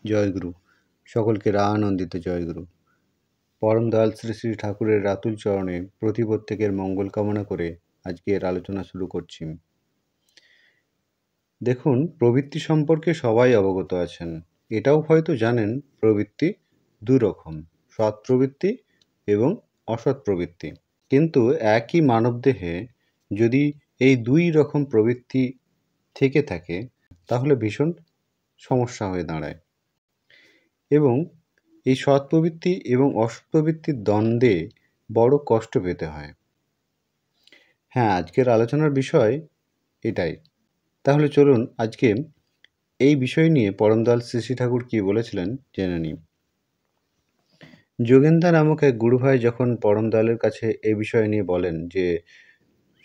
জয়গুরু। সকলকে আনন্দিত জয়গুরু। পরম দয়াল শ্রী শ্রী ঠাকুরের রাতুল চরণে প্রতি প্রত্যেকের মঙ্গল কামনা করে আজকের আলোচনা শুরু করছি। দেখুন, প্রবৃত্তি সম্পর্কে সবাই অবগত আছেন। এটাও হয়তো জানেন প্রবৃত্তি দুই রকম, সৎ প্রবৃত্তি এবং অসৎ প্রবৃত্তি। কিন্তু একই মানবদেহে যদি এই দুই রকম প্রবৃত্তি থেকে থাকে তাহলে ভীষণ সমস্যা হয়ে দাঁড়ায় এবং এই সৎ প্রবৃত্তি এবং অসৎ প্রবৃত্তির দ্বন্দ্বে বড় কষ্ট পেতে হয়। হ্যাঁ, আজকের আলোচনার বিষয় এটাই। তাহলে চলুন আজকে এই বিষয় নিয়ে পরমদয়াল শ্রী শ্রী ঠাকুর কী বলেছিলেন জেনে নিই। যোগেন্দা নামক এক গুরুভাই যখন পরমদয়ালের কাছে এই বিষয় নিয়ে বলেন যে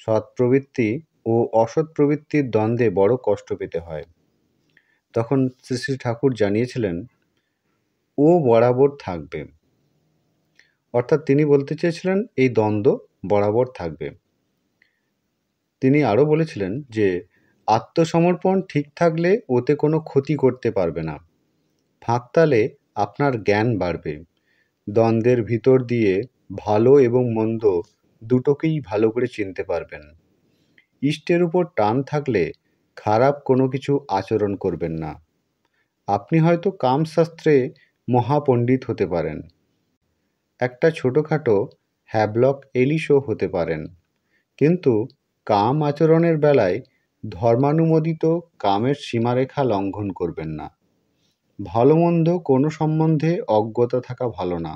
সৎ প্রবৃত্তি ও অসৎ প্রবৃত্তির দ্বন্দ্বে বড় কষ্ট পেতে হয়, তখন শ্রী শ্রী ঠাকুর জানিয়েছিলেন ও বরাবর থাকবে। অর্থাৎ তিনি বলতে চেয়েছিলেন এই দ্বন্দ্ব বরাবর থাকবে। তিনি আরও বলেছিলেন যে আত্মসমর্পণ ঠিক থাকলে ওতে কোনো ক্ষতি করতে পারবে না। ফাঁকতালে আপনার জ্ঞান বাড়বে। দ্বন্দ্বের ভিতর দিয়ে ভালো এবং মন্দ দুটোকেই ভালো করে চিনতে পারবেন। ইষ্টের উপর টান থাকলে খারাপ কোনো কিছু আচরণ করবেন না। আপনি হয়তো কামশাস্ত্রে মহাপণ্ডিত হতে পারেন, একটা ছোটোখাটো হ্যাভলক এলিশও হতে পারেন, কিন্তু কাম আচরণের বেলায় ধর্মানুমোদিত কামের সীমারেখা লঙ্ঘন করবেন না। ভালো মন্দ কোনো সম্বন্ধে অজ্ঞতা থাকা ভালো না।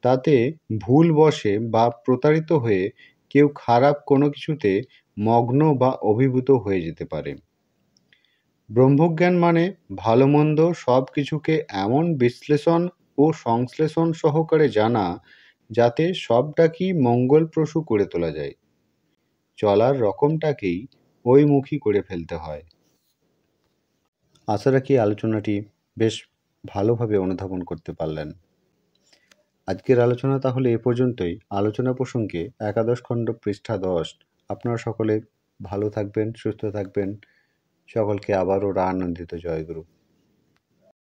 তাতে ভুলবশে বা প্রতারিত হয়ে কেউ খারাপ কোনো কিছুতে মগ্ন বা অভিভূত হয়ে যেতে পারে। ব্রহ্মজ্ঞান মানে ভালো মন্দ সব কিছুকে এমন বিশ্লেষণ ও সংশ্লেষণ সহকারে জানা যাতে সবটাকেই মঙ্গলপ্রসূ করে তোলা যায়। চলার রকমটাকেই ওইমুখী করে ফেলতে হয়। আশা রাখি আলোচনাটি বেশ ভালোভাবে অনুধাবন করতে পারলেন। আজকের আলোচনা তাহলে এ পর্যন্তই। আলোচনা প্রসঙ্গে 11 খণ্ড পৃষ্ঠা 10। আপনারা সকলে ভালো থাকবেন, সুস্থ থাকবেন। সকলকে আবারও আনন্দিত জয়গুরু।